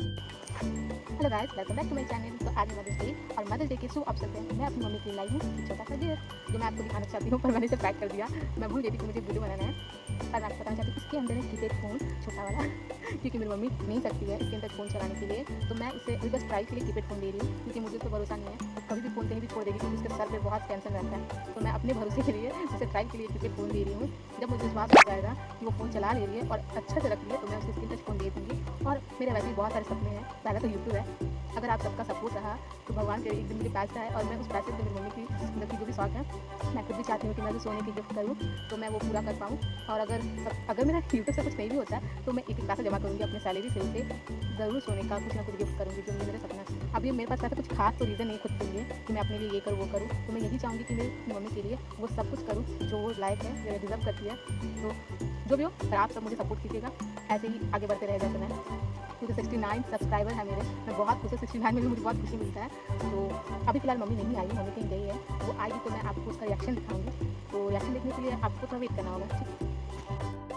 Hello guys, welcome back to my channel. तो आज mother's day और मदर्स डे के शुभ अवसर पे मैं अपनी मम्मी के लिए लाई हूँ एक छोटा सा गिफ्ट जो मैं आपको दिखाना चाहती हूँ, पर मैंने इसे पैक कर दिया। मैं भूल गई थी कि मुझे वीडियो बनाना है, पर मैं आपको बताना चाहती हूँ इसके अंदर है कीपैड फ़ोन छोटा वाला क्योंकि मेरी मम्मी नहीं सकती है इसके अंदर फ़ोन चलाने के लिए, तो मैं इसे अभी बस ट्राई के लिए कीपैड फ़ोन दे रही हूँ क्योंकि मुझे तो भरोसा नहीं है और कभी भी फ़ोन कहीं भी छोड़ देगी क्योंकि उसके सर पे बहुत टेंशन रहता है। तो मैं अपने भरोसे के लिए इसे ट्राई के लिए कीपैड फ़ोन दे रही हूँ। जब मुझे विश्वास हो जाएगा कि वो फ़ोन चला ले रही है और अच्छा से रख रही है तो मैं उसे स्क्रीन टच फ़ोन दे दूँगी। और मेरे वैसे भी बहुत सारे सपने हैं, पहला तो यूट्यूब है। अगर आप सबका सपोर्ट रहा तो भगवान करे एक दिन मुझे पैसा है और मैं उस पैसे से मेरी मम्मी की मतलब की जो भी शौक है, मैं खुद भी चाहती हूँ कि मैं जो सोने की गिफ्ट करूँ तो मैं वो पूरा कर पाऊँ। और अगर मेरा यूट्यूब से कुछ नहीं भी होता है तो मैं एक पैसा जमा करूँगी अपने सैलरी से, उसे ज़रूर सोने का कुछ ना कुछ गिफ्ट करूँगी जो मेरा सपना है। अभी मेरे पास ऐसा कुछ खास तो रीज़न नहीं खुद के लिए कि मैं अपने लिए ये करूँ वो करूँ, तो मैं यही चाहूँगी कि मेरी मम्मी के लिए वो सब कुछ करूँ जो वो लायक है, जो डिज़र्व करती है। तो जो भी हो, पर आप सब मुझे सपोर्ट कीजिएगा, ऐसे ही आगे बढ़ते रहे जैसे मैं। क्योंकि 69 सब्सक्राइबर है मेरे, मैं बहुत खुश हूँ। 69 में भी मुझे बहुत खुशी मिलता है। तो अभी फ़िलहाल मम्मी नहीं आई, मम्मी कहीं गई है, वो आएगी तो मैं आपको उसका रिएक्शन दिखाऊँगी। तो रिएक्शन देखने के लिए आपको थोड़ा वेट करना होगा, ठीक है।